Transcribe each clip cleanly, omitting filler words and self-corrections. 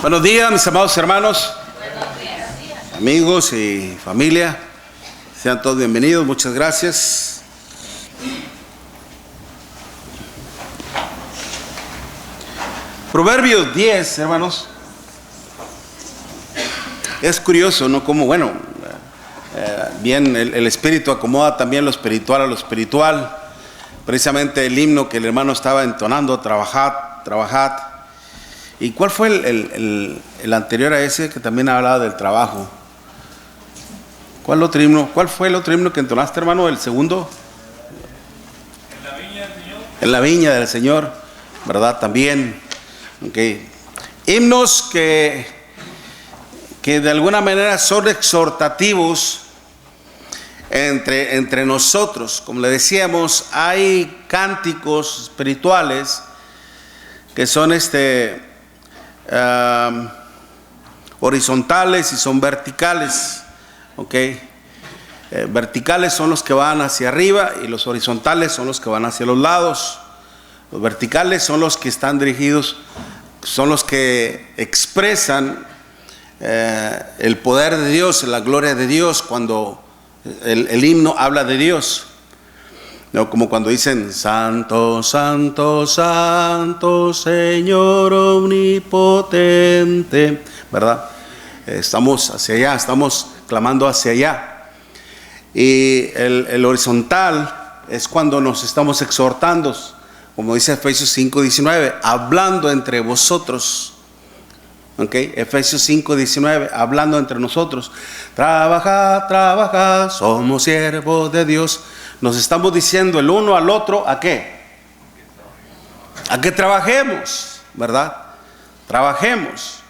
Buenos días, mis amados hermanos, amigos y familia. Sean todos bienvenidos, muchas gracias. Proverbios 10, hermanos. Es curioso, ¿no? Como, bien el Espíritu acomoda también lo espiritual a lo espiritual. Precisamente el himno que el hermano estaba entonando, trabajad, trabajad. ¿Y cuál fue el anterior a ese que también hablaba del trabajo? ¿Cuál fue el otro himno que entonaste, hermano? ¿El segundo? En la viña del Señor. En la viña del Señor, ¿verdad? También. Okay. Himnos que de alguna manera son exhortativos entre nosotros. Como le decíamos, hay cánticos espirituales que son horizontales y son verticales. Verticales son los que van hacia arriba y los horizontales son los que van hacia los lados. Los verticales son los que están dirigidos, son los que expresan el poder de Dios, la gloria de Dios, cuando el himno habla de Dios. No, como cuando dicen Santo, Santo, Santo, Señor omnipotente, ¿verdad? Estamos hacia allá, estamos clamando hacia allá. Y el horizontal es cuando nos estamos exhortando, como dice Efesios 5:19, hablando entre vosotros. Efesios 5:19, hablando entre nosotros. Trabajad, trabajad, somos siervos de Dios. Nos estamos diciendo el uno al otro, ¿a qué? A que trabajemos, ¿verdad? Trabajemos.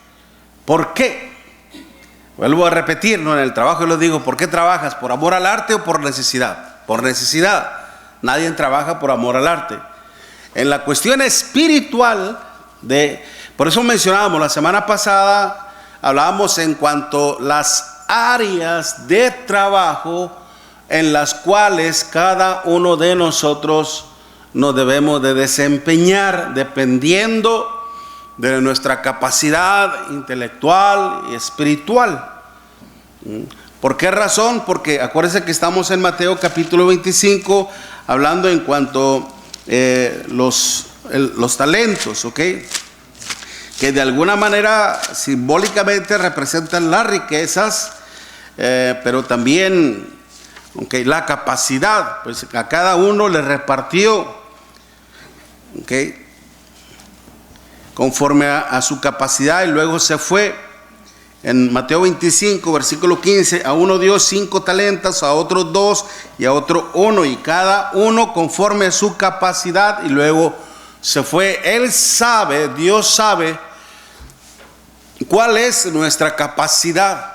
¿Por qué? Vuelvo a repetir, ¿no? En el trabajo yo les digo, ¿por qué trabajas? ¿Por amor al arte o por necesidad? Por necesidad. Nadie trabaja por amor al arte. En la cuestión espiritual, por eso mencionábamos la semana pasada, hablábamos en cuanto a las áreas de trabajo en las cuales cada uno de nosotros nos debemos de desempeñar dependiendo de nuestra capacidad intelectual y espiritual. ¿Por qué razón? Porque acuérdense que estamos en Mateo capítulo 25 hablando en cuanto los talentos, que de alguna manera simbólicamente representan las riquezas, pero también la capacidad, pues a cada uno le repartió, conforme a su capacidad, y luego se fue. En Mateo 25, versículo 15, a uno dio 5 talentos, a otro 2 y a otro 1, y cada uno conforme a su capacidad, y luego se fue. Él sabe, Dios sabe cuál es nuestra capacidad.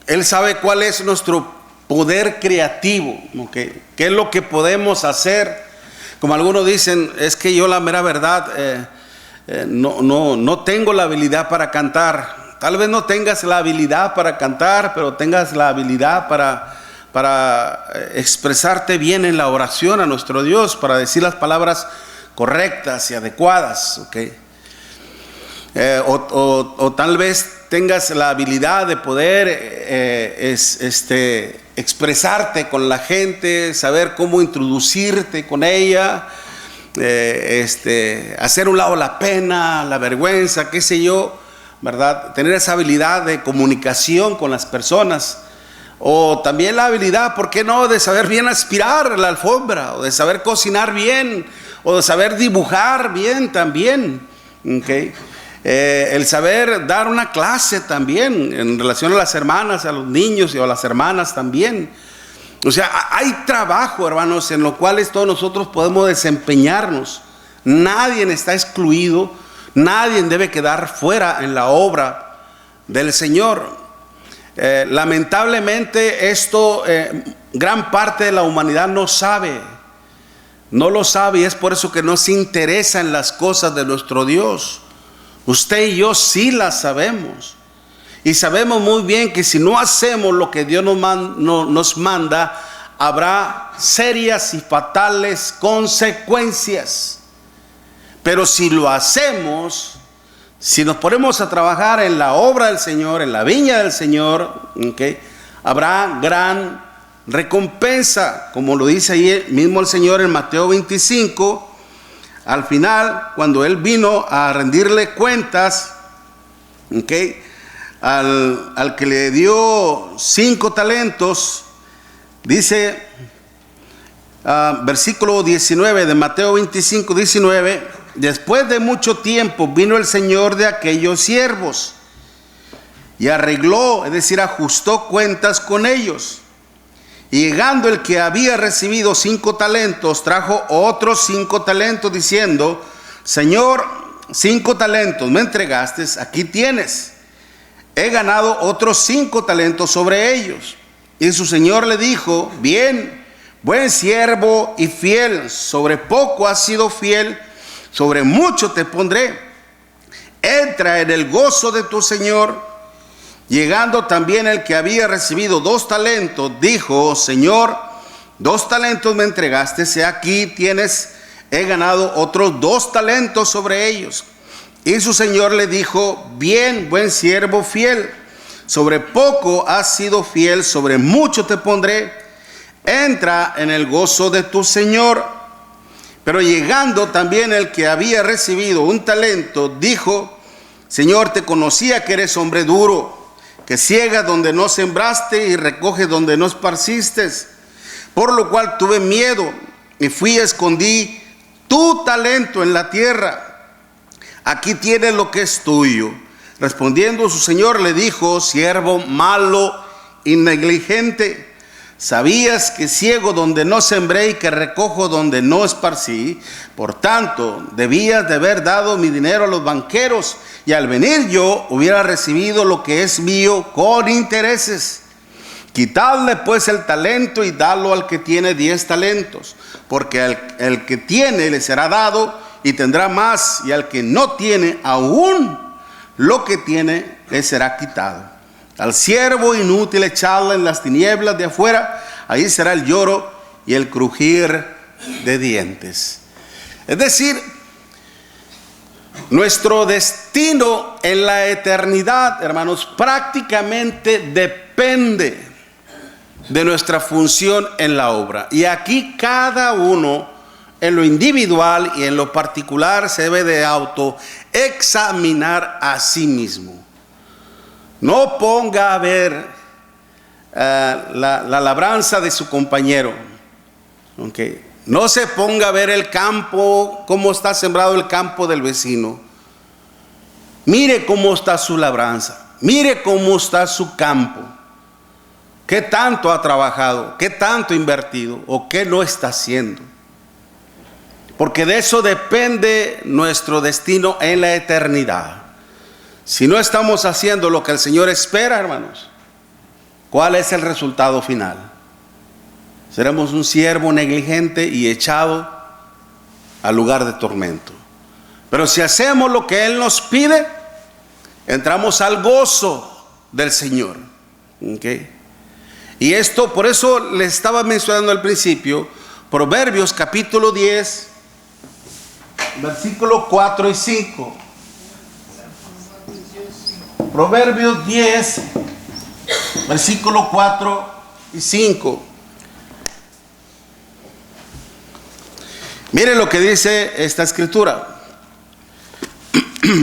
Él sabe cuál es nuestro poder creativo, qué es lo que podemos hacer. Como algunos dicen, es que yo la mera verdad no tengo la habilidad para cantar. Tal vez no tengas la habilidad para cantar, pero tengas la habilidad para expresarte bien en la oración a nuestro Dios, para decir las palabras correctas y adecuadas, o tal vez tengas la habilidad de poder expresarte con la gente, saber cómo introducirte con ella, hacer un lado la pena, la vergüenza, qué sé yo, ¿verdad? Tener esa habilidad de comunicación con las personas, o también la habilidad, ¿por qué no?, de saber bien aspirar la alfombra, o de saber cocinar bien, o de saber dibujar bien también, el saber dar una clase también en relación a las hermanas, a los niños y a las hermanas también. O sea, hay trabajo, hermanos, en lo cual todos nosotros podemos desempeñarnos. Nadie está excluido, nadie debe quedar fuera en la obra del Señor. Lamentablemente esto gran parte de la humanidad no lo sabe, y es por eso que no se interesa en las cosas de nuestro Dios. Usted y yo sí las sabemos, y sabemos muy bien que si no hacemos lo que Dios nos manda, habrá serias y fatales consecuencias. Pero si lo hacemos, Si nos ponemos a trabajar en la obra del Señor, en la viña del Señor, habrá gran recompensa, como lo dice ahí mismo el Señor en Mateo 25. Al final, cuando Él vino a rendirle cuentas, al que le dio 5 talentos, dice, versículo 19 de Mateo 25, 19, después de mucho tiempo vino el Señor de aquellos siervos y arregló, es decir, ajustó cuentas con ellos. Y llegando el que había recibido 5 talentos, trajo otros 5 talentos, diciendo, Señor, 5 talentos me entregaste, aquí tienes. He ganado otros 5 talentos sobre ellos. Y su Señor le dijo, bien, buen siervo y fiel, sobre poco has sido fiel, sobre mucho te pondré. Entra en el gozo de tu Señor. Llegando también el que había recibido 2 talentos, dijo, Señor, 2 talentos me entregaste, he aquí tienes, he ganado otros 2 talentos sobre ellos. Y su Señor le dijo, bien, buen siervo fiel, sobre poco has sido fiel, sobre mucho te pondré, entra en el gozo de tu Señor. Pero llegando también el que había recibido 1 talento, dijo, Señor, te conocía que eres hombre duro, que ciega donde no sembraste y recoge donde no esparciste, por lo cual tuve miedo y fui y escondí tu talento en la tierra. Aquí tienes lo que es tuyo. Respondiendo su Señor le dijo, siervo malo y negligente, sabías que ciego donde no sembré y que recojo donde no esparcí, por tanto debías de haber dado mi dinero a los banqueros, y al venir yo hubiera recibido lo que es mío con intereses. Quitadle pues el talento y dadlo al que tiene 10 talentos, porque el que tiene le será dado y tendrá más, y al que no tiene, aún lo que tiene le será quitado. Al siervo inútil echadle en las tinieblas de afuera, ahí será el lloro y el crujir de dientes. Es decir, nuestro destino en la eternidad, hermanos, prácticamente depende de nuestra función en la obra. Y aquí cada uno, en lo individual y en lo particular, se debe de autoexaminar a sí mismo. No ponga a ver la labranza de su compañero. No se ponga a ver el campo, cómo está sembrado el campo del vecino. Mire cómo está su labranza. Mire cómo está su campo. ¿Qué tanto ha trabajado? ¿Qué tanto ha invertido? ¿O qué no está haciendo? Porque de eso depende nuestro destino en la eternidad. Si no estamos haciendo lo que el Señor espera, hermanos, ¿cuál es el resultado final? Seremos un siervo negligente y echado al lugar de tormento. Pero si hacemos lo que Él nos pide, entramos al gozo del Señor. Y esto, por eso les estaba mencionando al principio, Proverbios capítulo 10, versículos 4 y 5. Proverbios 10, versículos 4 y 5. Mire lo que dice esta escritura.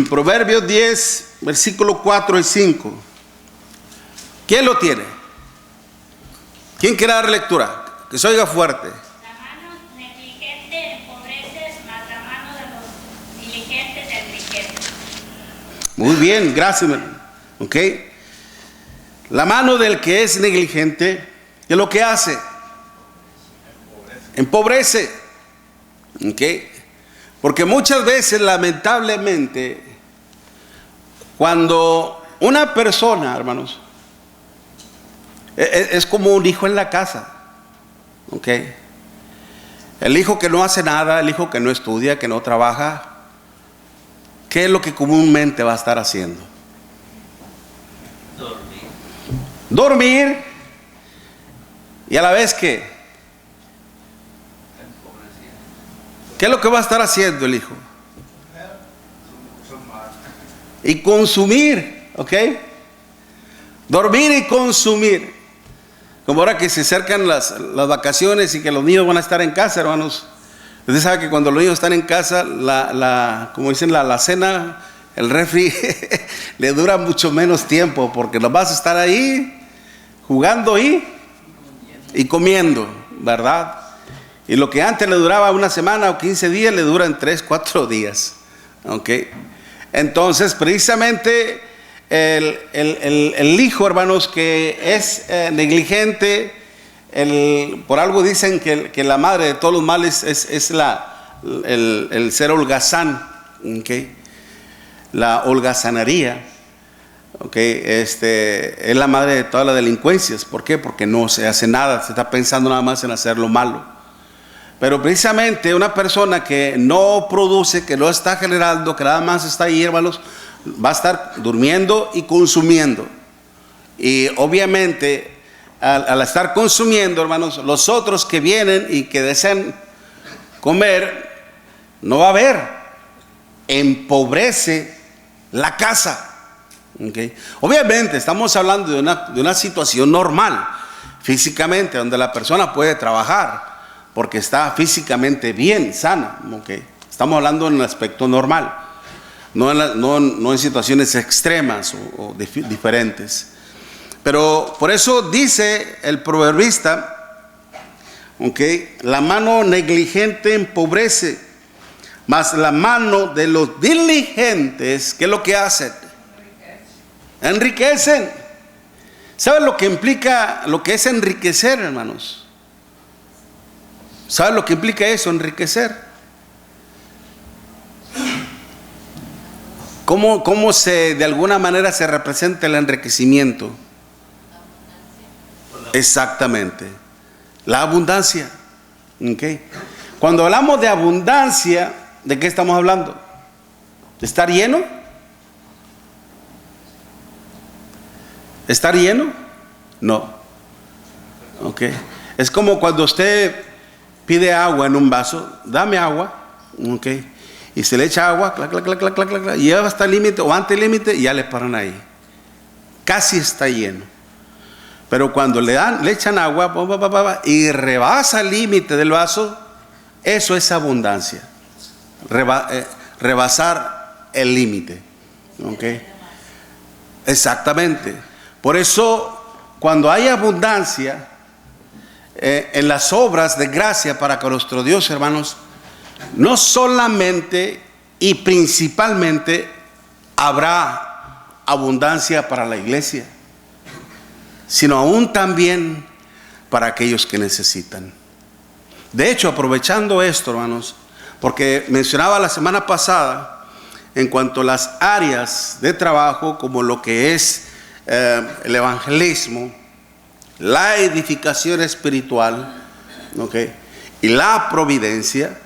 Proverbios 10, versículos 4 y 5. ¿Quién lo tiene? ¿Quién quiere dar lectura? Que se oiga fuerte. La mano negligente empobrece, mas la mano de los diligentes enriquece. Muy bien, gracias. La mano del que es negligente, ¿qué es lo que hace? Empobrece. Porque muchas veces, lamentablemente, cuando una persona, hermanos, es como un hijo en la casa. El hijo que no hace nada, el hijo que no estudia, que no trabaja, ¿qué es lo que comúnmente va a estar haciendo? Dormir. Y a la vez ¿qué es lo que va a estar haciendo el hijo? y consumir, ¿ok? Dormir y consumir. Como ahora que se acercan las vacaciones y que los niños van a estar en casa, hermanos. Usted sabe que cuando los niños están en casa, como dicen, la cena, el refri, le dura mucho menos tiempo, porque los vas a estar ahí jugando y comiendo, ¿verdad? Y lo que antes le duraba una semana o 15 días, le duran 3, 4 días. ¿Ok? Entonces, precisamente, el hijo, hermanos, que es negligente, por algo dicen que la madre de todos los males es el ser holgazán, ¿okay? La holgazanería, ¿okay? Es la madre de todas las delincuencias. ¿Por qué? Porque no se hace nada, se está pensando nada más en hacer lo malo. Pero precisamente una persona que no produce, que no está generando, que nada más está ahí, hermanos, va a estar durmiendo y consumiendo. Y obviamente al estar consumiendo, hermanos, los otros que vienen y que desean comer, no va a haber. Empobrece la casa. ¿Okay? Obviamente estamos hablando de una situación normal, físicamente, donde la persona puede trabajar porque está físicamente bien, sana. ¿Okay? Estamos hablando en el aspecto normal, no en situaciones extremas o diferentes. Pero por eso dice el proverbista, ¿okay? La mano negligente empobrece, mas la mano de los diligentes, ¿qué es lo que hacen? Enriquecen. ¿Saben lo que implica, lo que es enriquecer, hermanos? ¿Saben lo que implica eso, enriquecer? ¿Cómo de alguna manera se representa el enriquecimiento? Exactamente, la abundancia. ¿Okay? Cuando hablamos de abundancia, ¿de qué estamos hablando? ¿De estar lleno? ¿Estar lleno? No. ¿Okay? Es como cuando usted pide agua en un vaso, dame agua, ¿okay? Y se le echa agua, clac, clac, clac, clac, clac, clac, y llega hasta el límite o ante el límite y ya le paran ahí. Casi está lleno. Pero cuando le echan agua y rebasa el límite del vaso, eso es abundancia. Rebasar el límite. ¿Okay? Exactamente. Por eso, cuando hay abundancia en las obras de gracia para con nuestro Dios, hermanos, no solamente y principalmente habrá abundancia para la iglesia, sino aún también para aquellos que necesitan. De hecho, aprovechando esto, hermanos, porque mencionaba la semana pasada en cuanto a las áreas de trabajo, como lo que es el evangelismo, la edificación espiritual, ¿okay? Y la providencia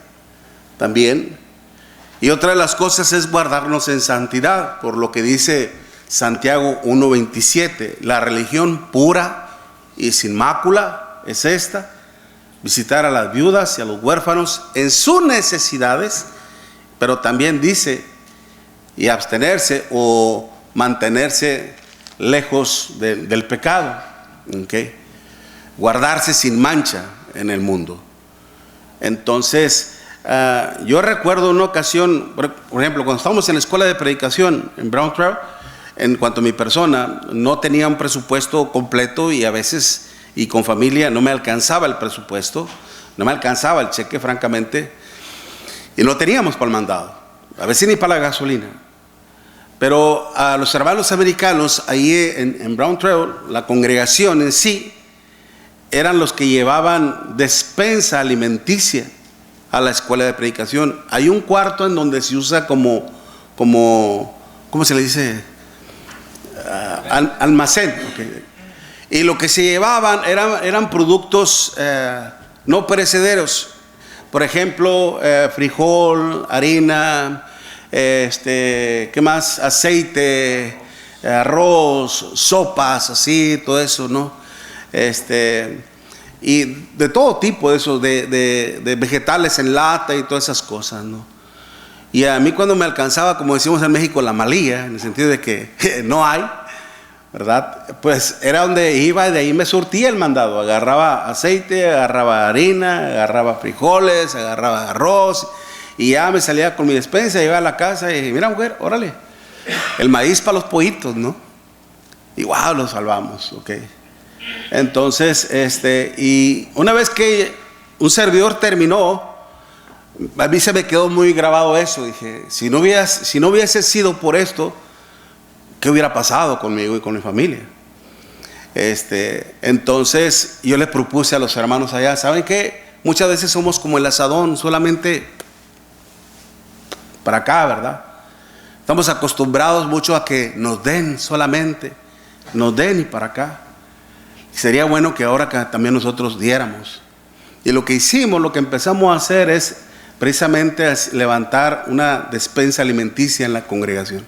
también. Y otra de las cosas es guardarnos en santidad, por lo que dice Santiago 1:27, la religión pura y sin mácula es esta: visitar a las viudas y a los huérfanos en sus necesidades, pero también dice, y abstenerse o mantenerse lejos del pecado, ¿okay? Guardarse sin mancha en el mundo. Entonces, yo recuerdo una ocasión, por ejemplo, cuando estábamos en la escuela de predicación en Brown Trail, en cuanto a mi persona, no tenía un presupuesto completo y a veces, y con familia, no me alcanzaba el presupuesto, no me alcanzaba el cheque, francamente, y no teníamos para el mandado, a veces ni para la gasolina. Pero a los hermanos americanos, ahí en Brown Trail, la congregación en sí, eran los que llevaban despensa alimenticia a la escuela de predicación. Hay un cuarto en donde se usa como ¿cómo se le dice? Almacén. Okay. Y lo que se llevaban eran productos no perecederos. Por ejemplo, frijol, harina, ¿qué más? Aceite, arroz, sopas, así, todo eso, ¿no? Y de todo tipo de eso, de vegetales en lata y todas esas cosas, ¿no? Y a mí cuando me alcanzaba, como decimos en México, la malilla, en el sentido de que no hay, ¿verdad? Pues era donde iba y de ahí me surtía el mandado. Agarraba aceite, agarraba harina, agarraba frijoles, agarraba arroz y ya me salía con mi despensa, iba a la casa y mira mujer, órale, el maíz para los pollitos, ¿no? Y wow, lo salvamos, ok. Entonces, y una vez que un servidor terminó, a mí se me quedó muy grabado eso. Dije, si no hubiese sido por esto, ¿qué hubiera pasado conmigo y con mi familia? Entonces yo les propuse a los hermanos allá, ¿saben qué? Muchas veces somos como el asadón, solamente para acá, ¿verdad? Estamos acostumbrados mucho a que nos den solamente, nos den y para acá. Sería bueno que ahora que también nosotros diéramos. Y lo que hicimos, lo que empezamos a hacer es precisamente levantar una despensa alimenticia en la congregación.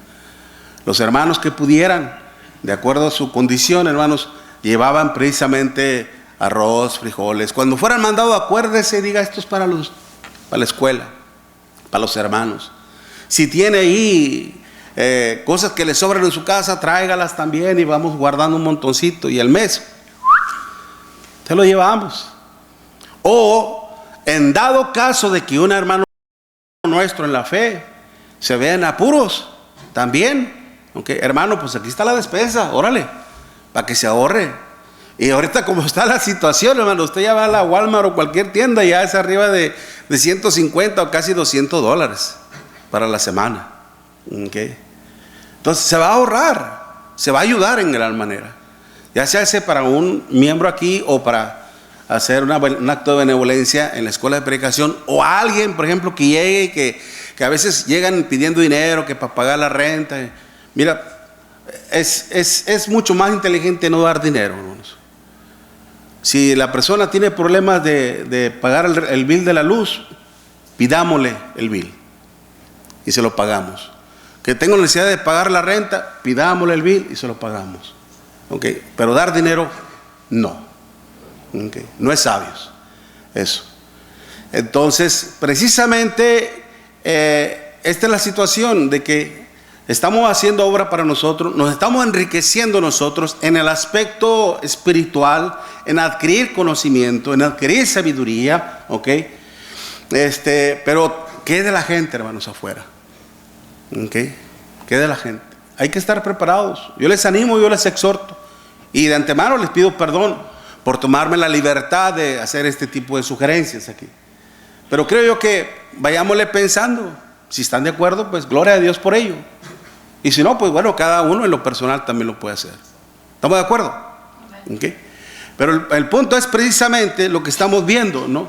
Los hermanos que pudieran, de acuerdo a su condición, hermanos, llevaban precisamente arroz, frijoles. Cuando fueran mandados, acuérdese, diga, esto es para la escuela, para los hermanos. Si tiene ahí cosas que le sobran en su casa, tráigalas también y vamos guardando un montoncito. Y el mes, se lo llevamos. O en dado caso de que un hermano nuestro en la fe se vea en apuros, también. Okay, hermano, pues aquí está la despensa, órale, para que se ahorre. Y ahorita como está la situación, hermano, usted ya va a la Walmart o cualquier tienda y ya es arriba de 150 o casi $200 para la semana. Okay. Entonces se va a ahorrar, se va a ayudar en gran manera. Ya se hace para un miembro aquí o para hacer un acto de benevolencia en la escuela de predicación, o a alguien, por ejemplo, que llegue y que a veces llegan pidiendo dinero, que para pagar la renta. Mira, es mucho más inteligente no dar dinero, hermanos. Si la persona tiene problemas de pagar el bill de la luz, pidámosle el bill y se lo pagamos. Que tengo necesidad de pagar la renta, pidámosle el bill y se lo pagamos. Okay. Pero dar dinero, no. Okay. No es sabio eso. Entonces, precisamente, esta es la situación de que estamos haciendo obra para nosotros, nos estamos enriqueciendo nosotros en el aspecto espiritual, en adquirir conocimiento, en adquirir sabiduría, ¿ok? Pero ¿qué de la gente, hermanos, afuera? ¿Ok? ¿Qué de la gente? Hay que estar preparados. Yo les animo, yo les exhorto. Y de antemano les pido perdón por tomarme la libertad de hacer este tipo de sugerencias aquí. Pero creo yo que vayámosle pensando. Si están de acuerdo, pues gloria a Dios por ello. Y si no, pues bueno, cada uno en lo personal también lo puede hacer. ¿Estamos de acuerdo? ¿Okay? Pero el punto es precisamente lo que estamos viendo, ¿no?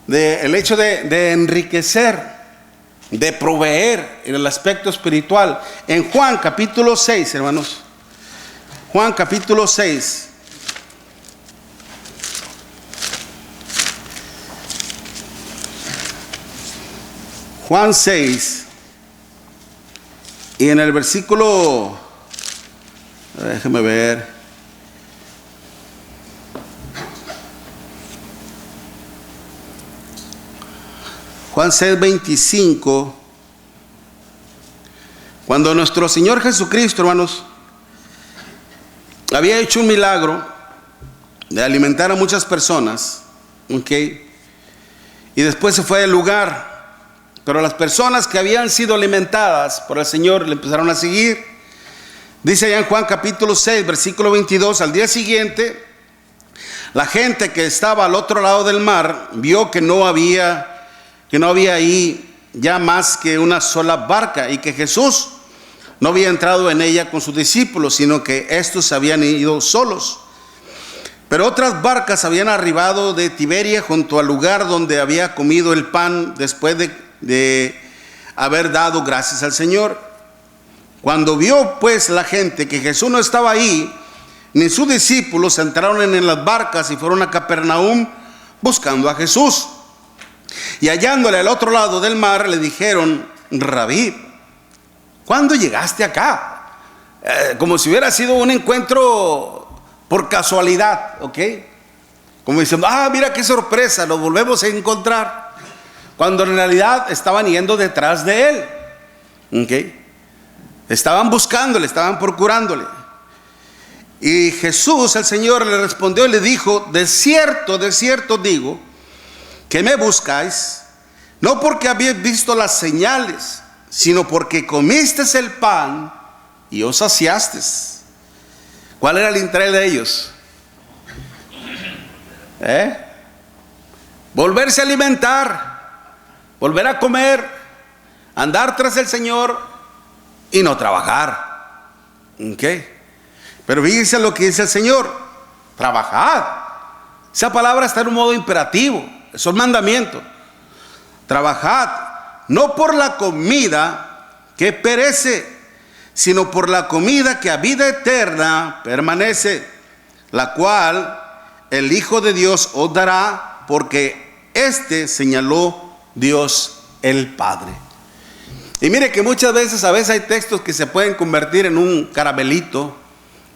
El hecho de enriquecer, de proveer en el aspecto espiritual. En Juan capítulo 6, hermanos. Juan capítulo 6. Juan 6. Y en el versículo, déjeme ver. Juan 6:25. Cuando nuestro Señor Jesucristo, hermanos, había hecho un milagro de alimentar a muchas personas, ¿ok? Y después se fue del lugar. Pero las personas que habían sido alimentadas por el Señor le empezaron a seguir. Dice allá en Juan capítulo 6, versículo 22, al día siguiente, la gente que estaba al otro lado del mar vio que no había ahí ya más que una sola barca y que Jesús no había entrado en ella con sus discípulos, sino que estos habían ido solos. Pero otras barcas habían arribado de Tiberia junto al lugar donde había comido el pan después de haber dado gracias al Señor. Cuando vio pues la gente que Jesús no estaba ahí, ni sus discípulos, entraron en las barcas y fueron a Capernaum buscando a Jesús. Y hallándole al otro lado del mar, le dijeron: Rabí, ¿cuándo llegaste acá? Como si hubiera sido un encuentro por casualidad, ¿ok? Como diciendo, mira qué sorpresa, nos volvemos a encontrar. cuando en realidad estaban yendo detrás de él. Estaban buscándole, estaban procurándole. Y Jesús, el Señor, le respondió y le dijo: de cierto digo, que me buscáis, no porque habéis visto las señales, sino porque comisteis el pan y os saciasteis. ¿Cuál era el interés de ellos? Volverse a alimentar, volver a comer, andar tras el Señor y no trabajar. Pero fíjense lo que dice el Señor: trabajad. Esa palabra está en un modo imperativo, es un mandamiento. Trabajad, no por la comida que perece, sino por la comida que a vida eterna permanece, la cual el Hijo de Dios os dará, porque este señaló Dios el Padre. Y mire que muchas veces, hay textos que se pueden convertir en un caramelito,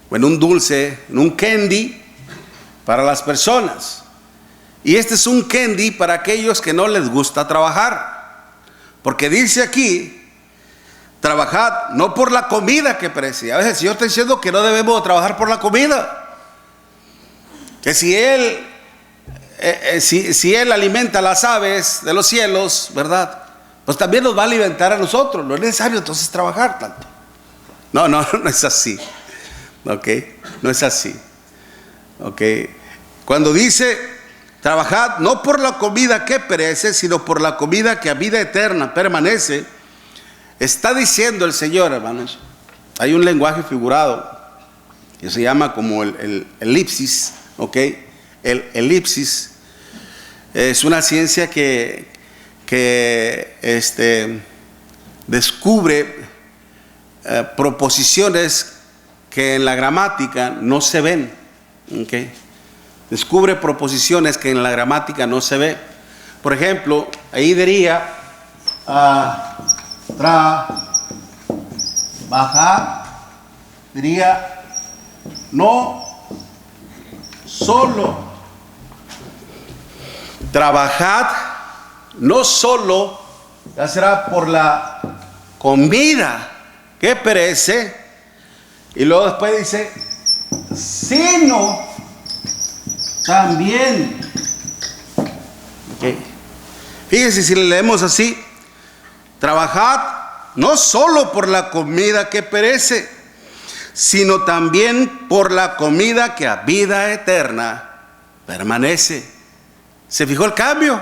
o en un dulce, en un candy para las personas. Y este es un candy para aquellos que no les gusta trabajar, porque dice aquí: trabajad no por la comida que perece. A veces el Señor está diciendo que no debemos trabajar por la comida, que si Él alimenta a las aves de los cielos, ¿verdad?, pues también nos va a alimentar a nosotros. No es necesario entonces trabajar tanto. No es así. No es así. Cuando dice: trabajad no por la comida que perece, sino por la comida que a vida eterna permanece, está diciendo el Señor, hermanos, hay un lenguaje figurado que se llama como el elipsis. El elipsis es una ciencia que descubre proposiciones que en la gramática no se ven. Descubre proposiciones que en la gramática no se ve. Por ejemplo, ahí diría trabajar, diría no solo. Trabajad no solo, ya será por la comida que perece, y luego después dice sino también. Fíjense si le leemos así: trabajad no solo por la comida que perece, sino también por la comida que a vida eterna permanece. ¿Se fijó el cambio?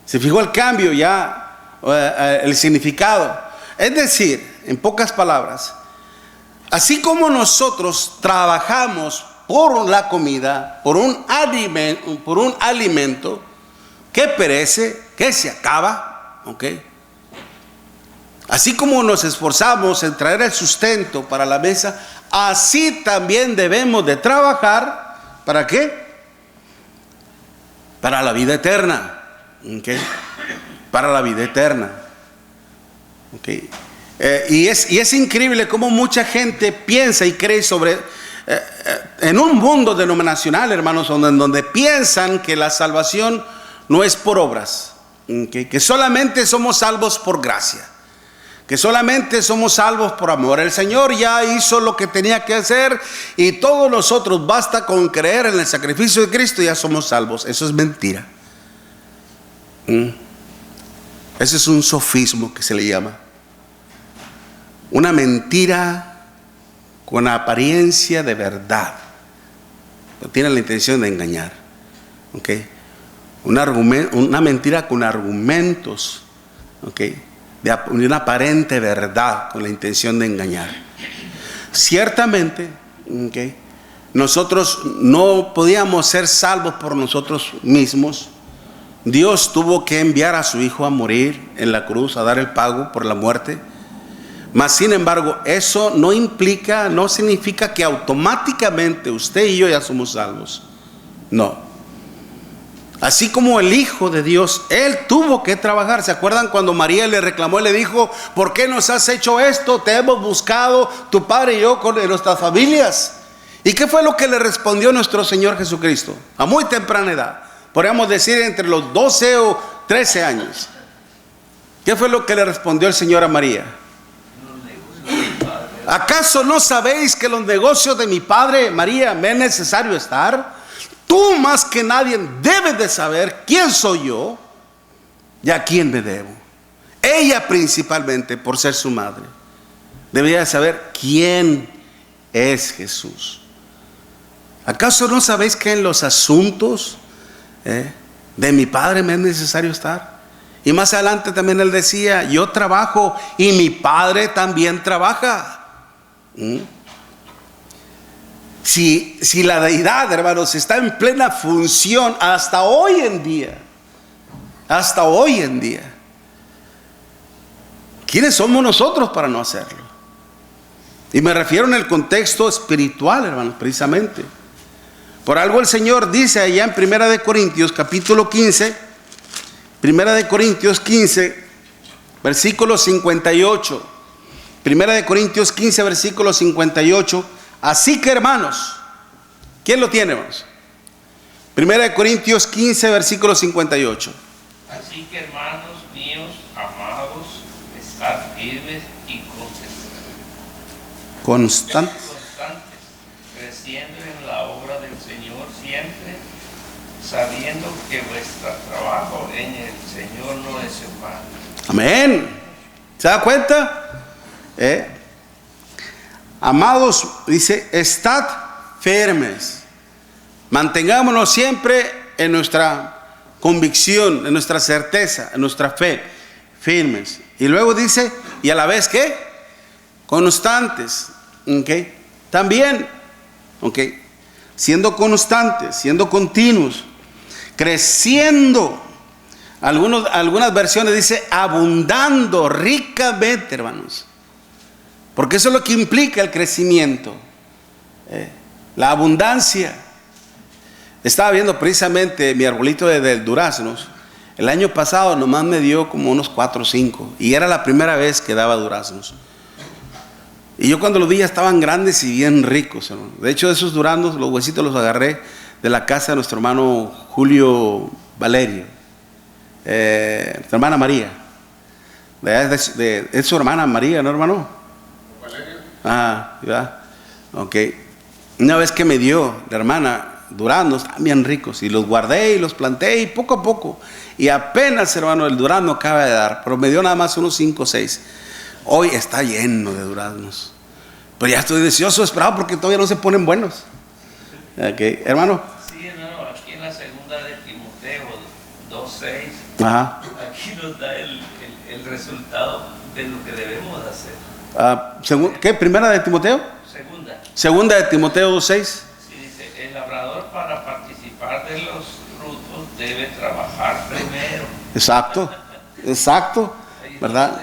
Se fijó el cambio ya, el significado. Es decir, en pocas palabras, así como nosotros trabajamos por la comida, por un alimento que perece, que se acaba, así como nos esforzamos en traer el sustento para la mesa, así también debemos de trabajar. ¿Para qué? Para la vida eterna. Para la vida eterna. Y es increíble cómo mucha gente piensa y cree en un mundo denominacional, hermanos, donde piensan que la salvación no es por obras, que solamente somos salvos por gracia, que solamente somos salvos por amor. El Señor ya hizo lo que tenía que hacer y todos nosotros basta con creer en el sacrificio de Cristo y ya somos salvos. Eso es mentira. Ese es un sofismo que se le llama. Una mentira con apariencia de verdad, pero tiene la intención de engañar. Una mentira con argumentos, de una aparente verdad con la intención de engañar. Ciertamente, nosotros no podíamos ser salvos por nosotros mismos. Dios tuvo que enviar a su Hijo a morir en la cruz, a dar el pago por la muerte. Mas sin embargo, eso no significa que automáticamente usted y yo ya somos salvos. No. Así como el Hijo de Dios, Él tuvo que trabajar. ¿Se acuerdan cuando María le reclamó y le dijo: ¿por qué nos has hecho esto? Te hemos buscado, tu padre y yo, con nuestras familias. ¿Y qué fue lo que le respondió nuestro Señor Jesucristo? A muy temprana edad: Podríamos decir entre los 12 o 13 años. ¿Qué fue lo que le respondió el Señor a María? ¿Acaso no sabéis que en los negocios de mi padre, María, me es necesario estar? Tú más que nadie debes de saber quién soy yo y a quién me debo. Ella principalmente, por ser su madre, debería de saber quién es Jesús. ¿Acaso no sabéis que en los asuntos de mi padre me es necesario estar? Y más adelante también él decía, yo trabajo y mi padre también trabaja. Si la deidad, hermanos, está en plena función hasta hoy en día, ¿quiénes somos nosotros para no hacerlo? Y me refiero en el contexto espiritual, hermanos, precisamente. Por algo el Señor dice allá en 1 Corintios capítulo 15, 1 Corintios 15, versículo 58. 1 Corintios 15, versículo 58. Así que, hermanos, ¿quién lo tiene, hermanos? 1 Corintios 15, versículo 58. Así que, hermanos míos, amados, estad firmes y constantes, creciendo en la obra del Señor siempre, sabiendo que vuestro trabajo en el Señor no es en vano. Amén. ¿Se da cuenta? Amados, dice, estad firmes. Mantengámonos siempre en nuestra convicción, en nuestra certeza, en nuestra fe, firmes. Y luego dice, y a la vez, ¿qué? Constantes. ¿Okay? También, ¿okay? Siendo constantes, siendo continuos, creciendo. Algunas versiones dice abundando ricamente, hermanos. Porque eso es lo que implica el crecimiento, la abundancia. Estaba viendo precisamente mi arbolito de duraznos. El año pasado nomás me dio como unos 4 o 5. Y era la primera vez que daba duraznos. Y yo cuando los vi ya estaban grandes y bien ricos, hermano. De hecho, esos duraznos, los huesitos los agarré de la casa de nuestro hermano Julio Valerio. Nuestra hermana María. Es su hermana María, ¿no, hermano? Valerio. Ah, ¿verdad? Ok. Una vez que me dio la hermana duraznos, bien ricos, y los guardé y los planté y poco a poco. Y apenas, hermano, el durazno acaba de dar, pero me dio nada más unos 5 o 6. Hoy está lleno de duraznos. Pero ya estoy deseoso, esperado, porque todavía no se ponen buenos. Ok, hermano. Sí, hermano, aquí en la segunda de Timoteo 2:6, ajá, aquí nos da el resultado de lo que debemos hacer. ¿Qué? ¿Primera de Timoteo? Segunda de Timoteo 2:6. Sí, dice, el labrador para participar de los frutos debe trabajar primero. Exacto, ¿verdad?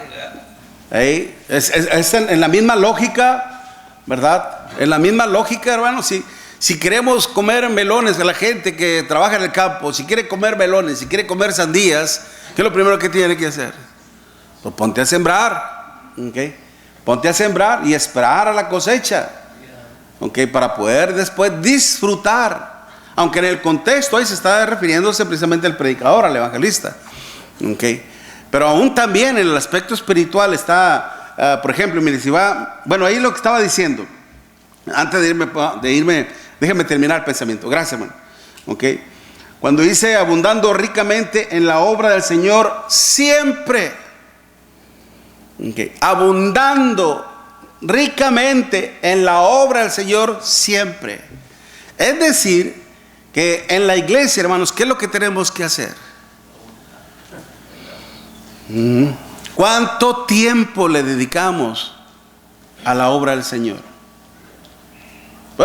Ahí, es en la misma lógica, ¿verdad? En la misma lógica, hermano. Si queremos comer melones, a la gente que trabaja en el campo, si quiere comer melones, si quiere comer sandías, ¿qué es lo primero que tiene que hacer? Pues ponte a sembrar, ¿okay? Ponte a sembrar y esperar a la cosecha, ¿okay? Para poder después disfrutar. Aunque en el contexto ahí se está refiriéndose precisamente al predicador, al evangelista, ¿okay? Pero aún también en el aspecto espiritual está, por ejemplo, mire, si va, bueno, ahí lo que estaba diciendo, antes de irme, déjeme terminar el pensamiento, gracias, hermano, ¿ok? Cuando dice abundando ricamente en la obra del Señor siempre, ¿okay? Abundando ricamente en la obra del Señor siempre. Es decir, que en la iglesia, hermanos, ¿qué es lo que tenemos que hacer? ¿Cuánto tiempo le dedicamos a la obra del Señor?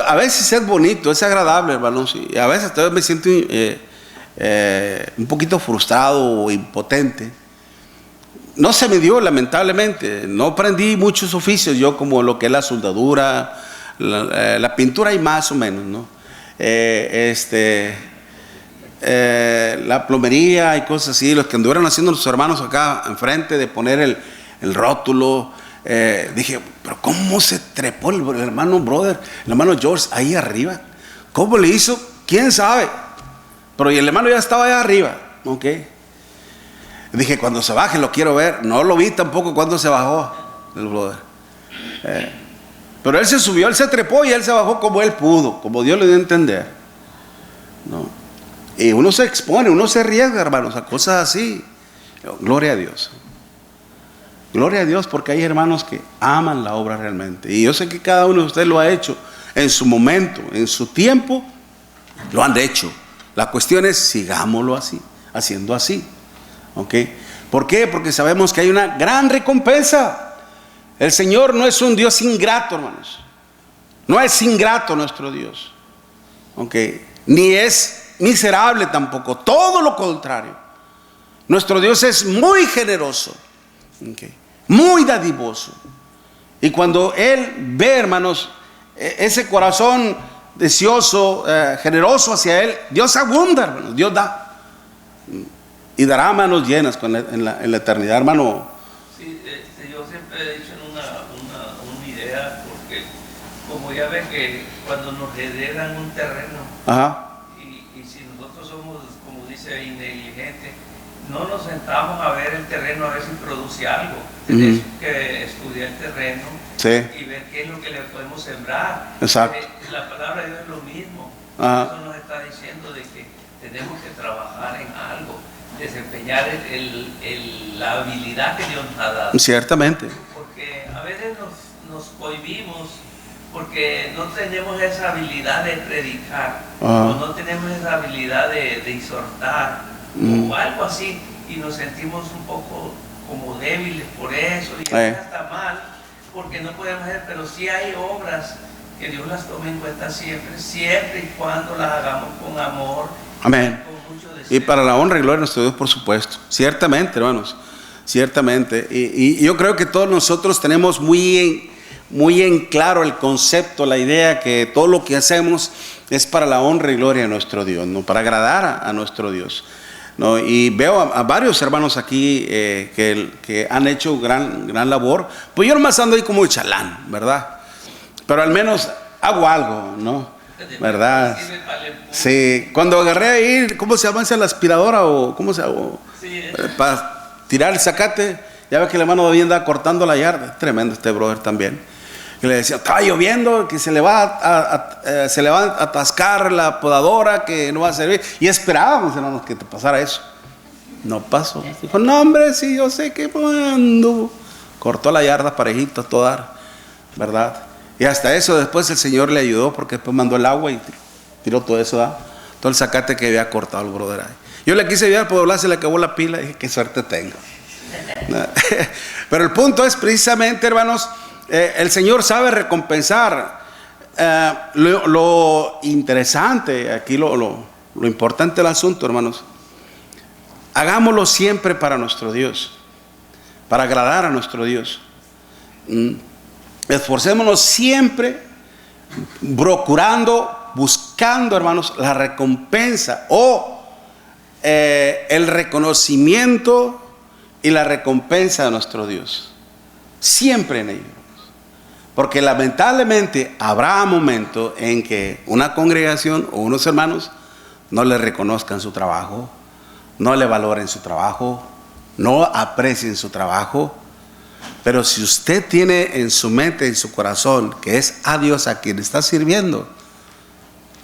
A veces es bonito, es agradable, hermano. Sí. A veces todavía me siento un poquito frustrado o impotente. No se me dio, lamentablemente. No aprendí muchos oficios yo, como lo que es la soldadura, la pintura y más o menos, ¿no? La plomería y cosas así, los que anduvieron haciendo los hermanos acá enfrente de poner el rótulo. Dije, pero ¿cómo se trepó el hermano George ahí arriba? ¿Cómo le hizo? ¿Quién sabe? Pero y el hermano ya estaba allá arriba, ok. Dije, cuando se baje lo quiero ver. No lo vi tampoco cuando se bajó el brother. Pero él se subió, él se trepó y él se bajó como él pudo, como Dios le dio a entender, ¿no? Y uno se expone, uno se arriesga, hermanos, a cosas así. Gloria a Dios. Gloria a Dios, porque hay hermanos que aman la obra realmente. Y yo sé que cada uno de ustedes lo ha hecho en su momento, en su tiempo, lo han hecho. La cuestión es, sigámoslo así, haciendo así. ¿Ok? ¿Por qué? Porque sabemos que hay una gran recompensa. El Señor no es un Dios ingrato, hermanos. No es ingrato nuestro Dios. ¿Ok? Ni es miserable tampoco. Todo lo contrario. Nuestro Dios es muy generoso. ¿Ok? Muy dadivoso. Y cuando Él ve, hermanos, ese corazón deseoso, generoso hacia Él, Dios abunda, hermanos. Dios da. Y dará manos llenas en la eternidad, hermano. Sí, yo siempre he dicho en una idea, porque como ya ven que cuando nos heredan un terreno, Ajá. y si nosotros somos, como dice ahí, negligentes, no nos sentamos a ver el terreno a ver si produce algo. Tenemos que estudiar el terreno, sí, y ver qué es lo que le podemos sembrar. Exacto. La palabra de Dios es lo mismo. Ajá. Eso nos está diciendo de que tenemos que trabajar en algo, desempeñar la habilidad que Dios nos ha dado. Ciertamente. Porque a veces nos cohibimos porque no tenemos esa habilidad de predicar, o no tenemos esa habilidad de exhortar, o algo así, y nos sentimos un poco como débiles por eso, y eso está mal, porque no podemos hacer, pero sí hay obras que Dios las tome en cuenta siempre, siempre y cuando las hagamos con amor. Amén. Y para la honra y gloria de nuestro Dios, por supuesto. Ciertamente, hermanos. Ciertamente. Y yo creo que todos nosotros tenemos muy en claro el concepto, la idea que todo lo que hacemos es para la honra y gloria de nuestro Dios, ¿no? Para agradar a nuestro Dios, ¿no? Y veo a varios hermanos aquí que han hecho gran labor. Pues yo nomás ando ahí como chalán, ¿verdad? Pero al menos hago algo, ¿no? ¿Verdad? Sí, cuando agarré ahí, ¿cómo se llama esa, la aspiradora o cómo se llama? Sí, para tirar el zacate, ya ve que el hermano David andaba cortando la yarda. Tremendo este brother también. Y le decía, está lloviendo, que se le va a atascar la podadora, que no va a servir. Y esperábamos, hermanos, que te pasara eso. No pasó. Dijo, no, hombre, sí, yo sé que ando. Cortó la yarda parejito, toda, ¿verdad? Y hasta eso después el Señor le ayudó, porque después mandó el agua y tiró todo eso, todo el zacate que había cortado el brother ahí. Yo le quise ayudar, por hablar, se le acabó la pila y dije, qué suerte tengo. Pero el punto es precisamente, hermanos, el Señor sabe recompensar. Lo interesante, aquí lo importante del asunto, hermanos, hagámoslo siempre para nuestro Dios, para agradar a nuestro Dios. Esforcémonos siempre buscando, hermanos, la recompensa o el reconocimiento y la recompensa de nuestro Dios. Siempre en ello. Porque lamentablemente habrá momentos en que una congregación o unos hermanos no le reconozcan su trabajo, no le valoren su trabajo, no aprecien su trabajo. Pero si usted tiene en su mente, en su corazón, que es a Dios a quien está sirviendo,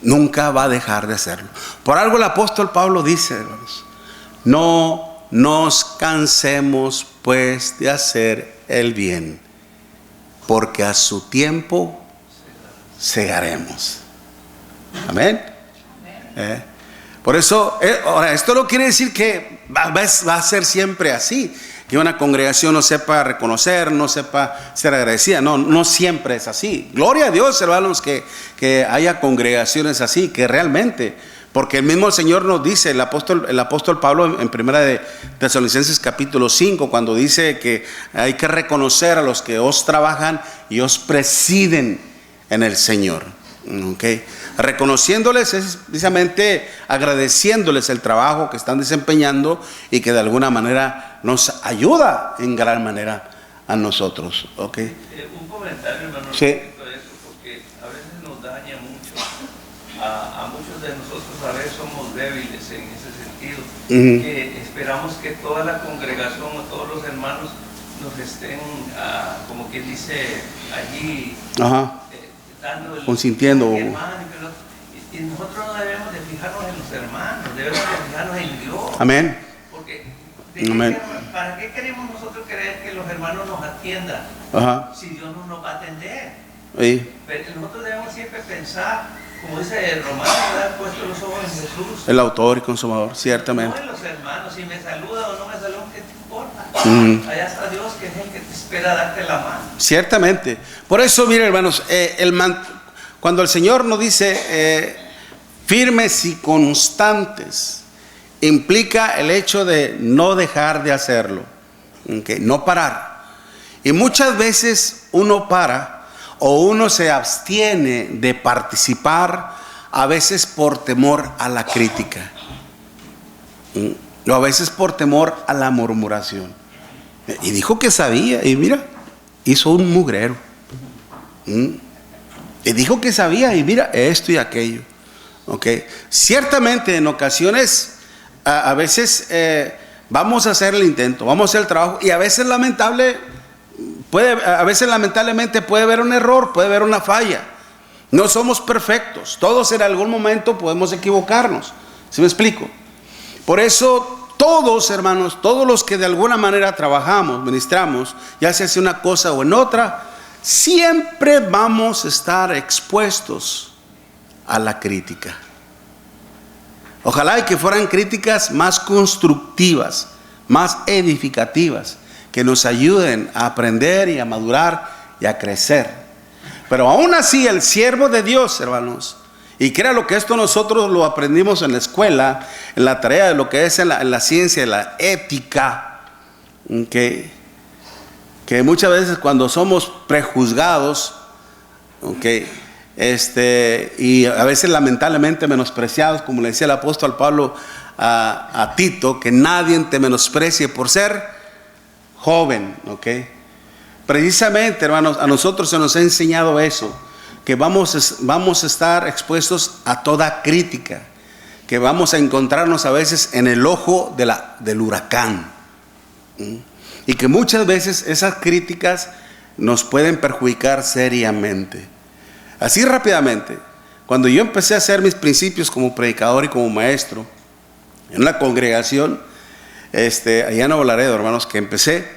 nunca va a dejar de hacerlo. Por algo el apóstol Pablo dice, hermanos, no nos cansemos pues de hacer el bien, porque a su tiempo segaremos. Amén. Por eso, ahora, esto no quiere decir que va a ser siempre así, que una congregación no sepa reconocer, no sepa ser agradecida. No siempre es así. Gloria a Dios, hermanos, que haya congregaciones así, que realmente, porque el mismo Señor nos dice, el apóstol Pablo en primera de Tesalonicenses capítulo 5, cuando dice que hay que reconocer a los que os trabajan y os presiden en el Señor. ¿Okay? Reconociéndoles es precisamente agradeciéndoles el trabajo que están desempeñando y que de alguna manera nos ayuda en gran manera a nosotros. ¿Okay? Un comentario, hermano, sí. respecto a eso, porque a veces nos daña mucho a muchos de nosotros a veces somos débiles en ese sentido, Ujú. que esperamos que toda la congregación o todos los hermanos nos estén, como quien dice, allí Ajá. dando el Consintiendo. hermano, y nosotros no debemos de fijarnos en los hermanos, debemos de fijarnos en Dios. Amén. Porque Amén. ¿para qué queremos nosotros creer que los hermanos nos atiendan Ajá. si Dios no nos va a atender? Sí. Pero nosotros debemos siempre pensar, como dice el Romano, haber puesto los ojos en Jesús, El autor y consumador, no ciertamente. en los hermanos. Si me saluda o no me saluda, ¿qué te importa? Ujú. Allá está Dios, que es el que te espera darte la mano. Ciertamente. Por eso, miren, hermanos, cuando el Señor nos dice firmes y constantes, implica el hecho de no dejar de hacerlo, ¿okay? No parar. Y muchas veces uno para o uno se abstiene de participar, a veces por temor a la crítica, o a veces por temor a la murmuración. Y dijo que sabía, y mira, hizo un mugrero. Y dijo que sabía, y mira, esto y aquello. ¿Okay? Ciertamente en ocasiones, a veces vamos a hacer el intento, vamos a hacer el trabajo, y a veces lamentablemente puede haber un error, puede haber una falla. No somos perfectos, todos en algún momento podemos equivocarnos. ¿Sí me explico? Por eso todos, hermanos, todos los que de alguna manera trabajamos, ministramos, ya sea en una cosa o en otra, siempre vamos a estar expuestos a la crítica. Ojalá y que fueran críticas más constructivas, más edificativas, que nos ayuden a aprender y a madurar y a crecer. Pero aún así, el siervo de Dios, hermanos, y créalo que esto nosotros lo aprendimos en la escuela, en la tarea de lo que es en la ciencia de la ética, que muchas veces cuando somos prejuzgados, y a veces lamentablemente menospreciados, como le decía el apóstol Pablo a Tito, que nadie te menosprecie por ser joven, precisamente, hermanos, a nosotros se nos ha enseñado eso, que vamos a estar expuestos a toda crítica, que vamos a encontrarnos a veces en el ojo del huracán, y que muchas veces esas críticas nos pueden perjudicar seriamente. Así rápidamente, cuando yo empecé a hacer mis principios como predicador y como maestro en una congregación allá en Nuevo Laredo, hermanos, que empecé,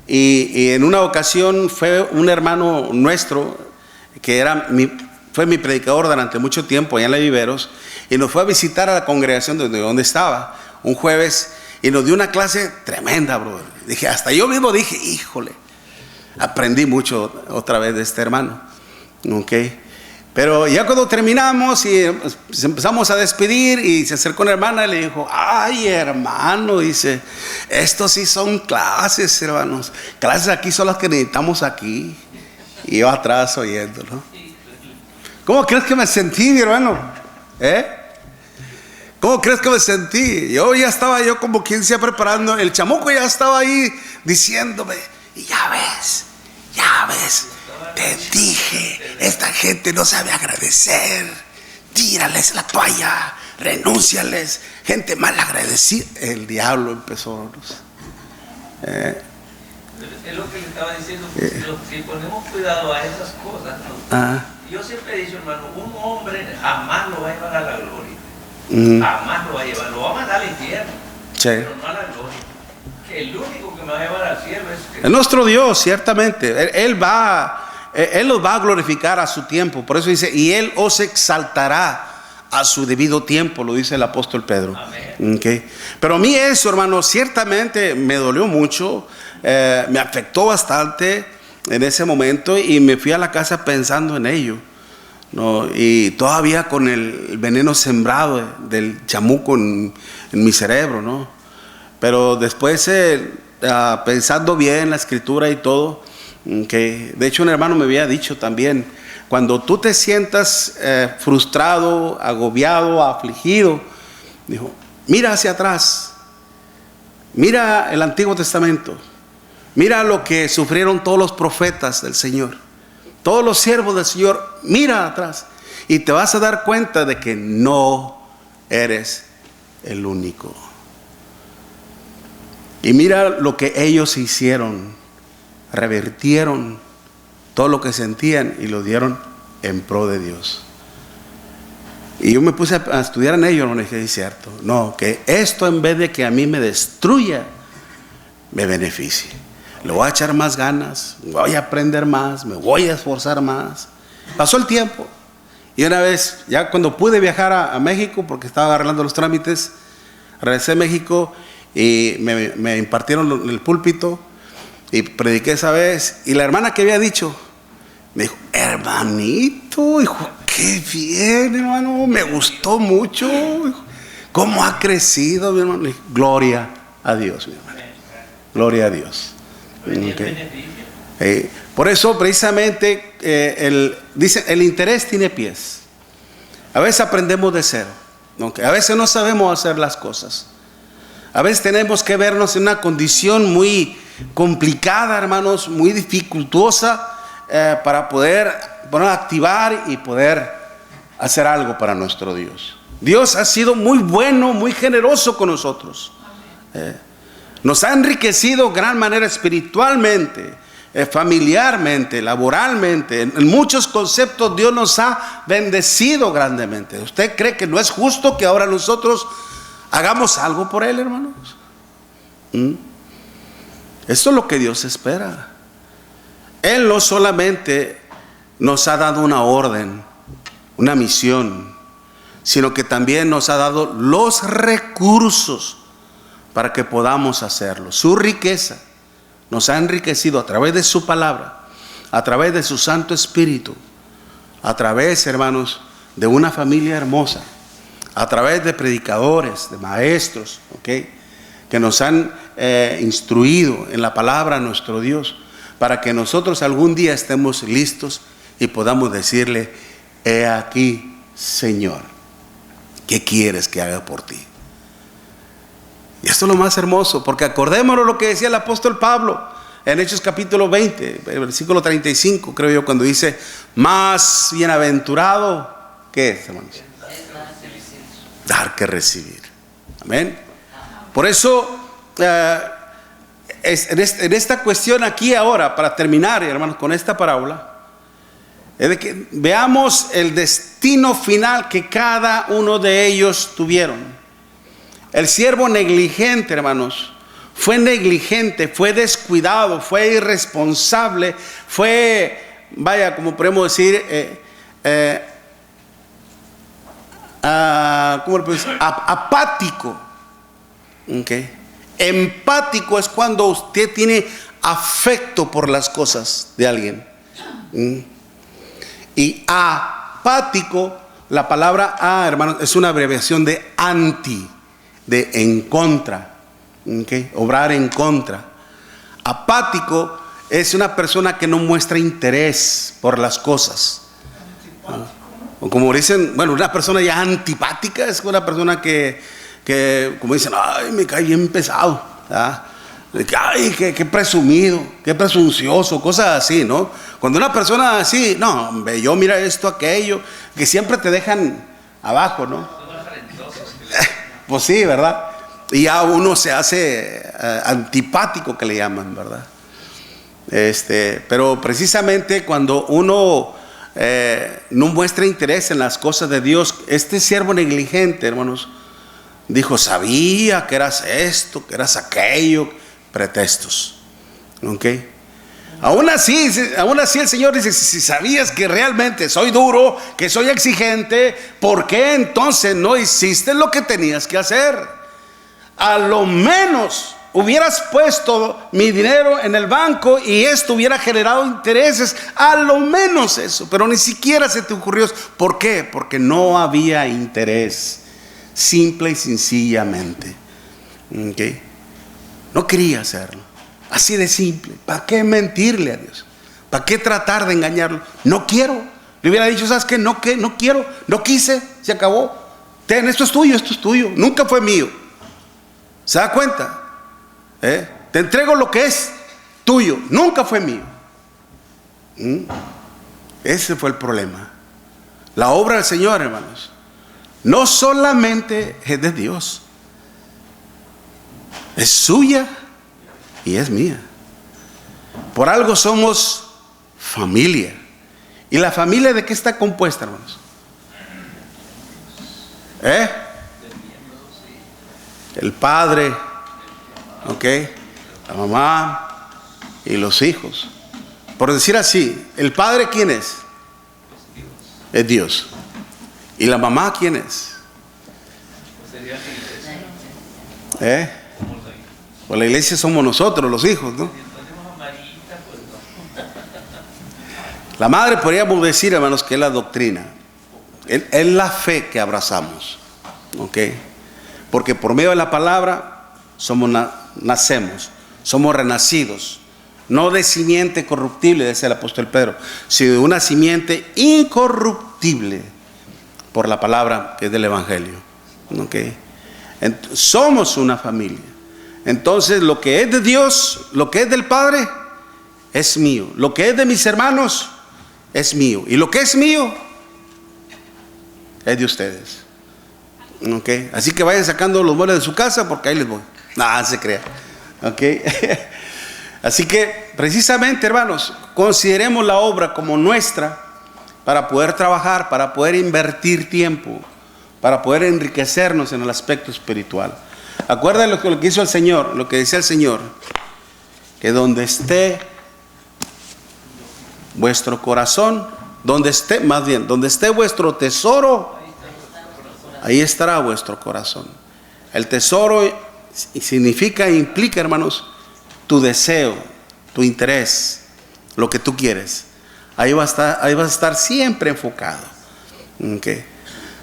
y en una ocasión fue un hermano nuestro que fue mi predicador durante mucho tiempo allá en La Viveros, y nos fue a visitar a la congregación donde estaba un jueves, y nos dio una clase tremenda, brother. Hasta yo mismo dije, híjole, aprendí mucho otra vez de este hermano. Pero ya cuando terminamos y empezamos a despedir, y se acercó una hermana y le dijo, ay, hermano, dice, estos sí son clases, hermanos, clases aquí son las que necesitamos aquí. Y yo atrás oyendo, ¿no? ¿Cómo crees que me sentí, mi hermano? ¿Cómo crees que me sentí? Yo estaba como quien se iba preparando, el chamuco ya estaba ahí diciéndome, y ya ves, te dije, esta gente no sabe agradecer, tírales la toalla, renúnciales, gente mal agradecida. El diablo empezó. Es lo que le estaba diciendo, si ponemos cuidado a esas cosas, yo siempre he dicho, hermano, un hombre jamás lo va a llevar a la gloria, jamás lo va a llevar, lo va a mandar al infierno, pero no a la gloria. El único que me va a llevar al cielo es nuestro Dios, ciertamente. Él los va a glorificar a su tiempo. Por eso dice, y Él os exaltará a su debido tiempo, lo dice el apóstol Pedro. Amén. Pero a mí eso, hermano, ciertamente me dolió mucho, me afectó bastante en ese momento, y me fui a la casa pensando en ello, ¿no? Y todavía con el veneno sembrado del chamuco en mi cerebro, ¿no? Pero después, pensando bien la escritura y todo, de hecho un hermano me había dicho también, cuando tú te sientas frustrado, agobiado, afligido, dijo, mira hacia atrás, mira el Antiguo Testamento, mira lo que sufrieron todos los profetas del Señor, todos los siervos del Señor, mira atrás, y te vas a dar cuenta de que no eres el único. Y mira lo que ellos hicieron. Revertieron todo lo que sentían y lo dieron en pro de Dios. Y yo me puse a estudiar en ello, no dije, es cierto. No, que esto en vez de que a mí me destruya, me beneficie. Le voy a echar más ganas, voy a aprender más, me voy a esforzar más. Pasó el tiempo. Y una vez, ya cuando pude viajar a México, porque estaba arreglando los trámites, regresé a México y me impartieron el púlpito y prediqué esa vez. Y la hermana que había dicho, me dijo, hermanito, hijo, qué bien, hermano, me gustó mucho. ¿Cómo ha crecido, mi hermano? Gloria a Dios, mi hermano. Gloria a Dios. Okay. Por eso precisamente dice, el interés tiene pies. A veces aprendemos de cero, okay. A veces no sabemos hacer las cosas. A veces tenemos que vernos en una condición muy complicada, hermanos, muy dificultosa, para poder activar y poder hacer algo para nuestro Dios. Dios ha sido muy bueno, muy generoso con nosotros. Nos ha enriquecido de gran manera espiritualmente, familiarmente, laboralmente. En muchos conceptos Dios nos ha bendecido grandemente. ¿Usted cree que no es justo que ahora nosotros hagamos algo por Él, hermanos? Esto es lo que Dios espera. Él no solamente nos ha dado una orden, una misión, sino que también nos ha dado los recursos para que podamos hacerlo. Su riqueza nos ha enriquecido a través de su palabra, a través de su Santo Espíritu, a través, hermanos, de una familia hermosa, a través de predicadores, de maestros, ¿okay?, que nos han instruido en la palabra de nuestro Dios, para que nosotros algún día estemos listos y podamos decirle, he aquí, Señor, ¿qué quieres que haga por ti? Y esto es lo más hermoso, porque acordémonos lo que decía el apóstol Pablo en Hechos capítulo 20, versículo 35, creo yo, cuando dice, más bienaventurado, ¿qué es, hermanos? Dar que recibir. Amén. Por eso, en esta cuestión aquí ahora, para terminar, hermanos, con esta parábola, es de que veamos el destino final que cada uno de ellos tuvieron. El siervo negligente, hermanos, fue negligente, fue descuidado, fue irresponsable, fue, vaya, como podemos decir, ¿cómo le podemos decir? Apático. Okay. Empático es cuando usted tiene afecto por las cosas de alguien. Y apático, la palabra hermanos, es una abreviación de anti, de en contra, ¿okay? Obrar en contra. Apático es una persona que no muestra interés por las cosas. O como dicen, bueno, una persona ya antipática es una persona que como dicen, ay, me cae bien pesado, ¿verdad? Ay, qué presumido, qué presuncioso, cosas así, ¿no? Cuando una persona así, no, hombre, yo mira esto, aquello, que siempre te dejan abajo, ¿no? Pues sí, ¿verdad? Y ya uno se hace antipático, que le llaman, ¿verdad? Pero precisamente cuando uno no muestra interés en las cosas de Dios, este siervo negligente, hermanos, dijo, sabía que eras esto, que eras aquello, pretextos. ¿Ok? Aún así el Señor dice, si sabías que realmente soy duro, que soy exigente, ¿por qué entonces no hiciste lo que tenías que hacer? A lo menos hubieras puesto mi dinero en el banco y esto hubiera generado intereses, a lo menos eso, pero ni siquiera se te ocurrió. ¿Por qué? Porque no había interés. Simple y sencillamente. ¿Okay? No quería hacerlo. Así de simple. ¿Para qué mentirle a Dios? ¿Para qué tratar de engañarlo? No quiero. Le hubiera dicho, ¿sabes qué? No quiero, no quise, se acabó. Ten, esto es tuyo, nunca fue mío. ¿Se da cuenta? Te entrego lo que es tuyo, nunca fue mío. Ese fue el problema. La obra del Señor, hermanos, no solamente es de Dios, es suya y es mía. Por algo somos familia. ¿Y la familia de qué está compuesta, hermanos? El padre, ¿ok? La mamá y los hijos. Por decir así, ¿el padre quién es? Es Dios. ¿Y la mamá quién es? Pues la iglesia somos nosotros, los hijos, ¿no? La madre podríamos decir, hermanos, que es la doctrina. Es la fe que abrazamos, ¿ok? Porque por medio de la palabra nacemos, somos renacidos. No de simiente corruptible, dice el apóstol Pedro, sino de una simiente incorruptible por la palabra que es del Evangelio. ¿Okay? Somos una familia. Entonces lo que es de Dios, lo que es del Padre, es mío. Lo que es de mis hermanos, es mío. Y lo que es mío, es de ustedes. ¿Okay? Así que vayan sacando los muebles de su casa porque ahí les voy. Nada, se crea. ¿Okay? Así que precisamente, hermanos, consideremos la obra como nuestra para poder trabajar, para poder invertir tiempo, para poder enriquecernos en el aspecto espiritual. Acuérdense lo que hizo el Señor, lo que decía el Señor, que donde esté vuestro corazón, donde esté vuestro tesoro, ahí estará vuestro corazón. El tesoro significa, implica, hermanos, tu deseo, tu interés, lo que tú quieres. Ahí vas a estar siempre enfocado. ¿Okay?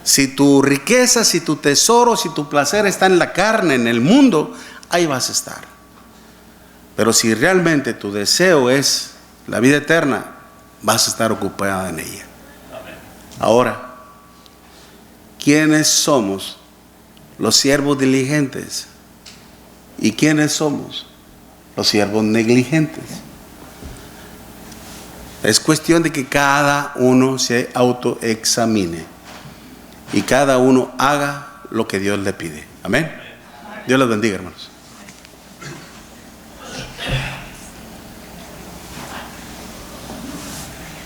Si tu riqueza, si tu tesoro, si tu placer está en la carne, en el mundo, ahí vas a estar. Pero si realmente tu deseo es la vida eterna, vas a estar ocupada en ella. Ahora, ¿quiénes somos los siervos diligentes? ¿Y quiénes somos los siervos negligentes? Es cuestión de que cada uno se autoexamine y cada uno haga lo que Dios le pide. Amén. Dios los bendiga, hermanos.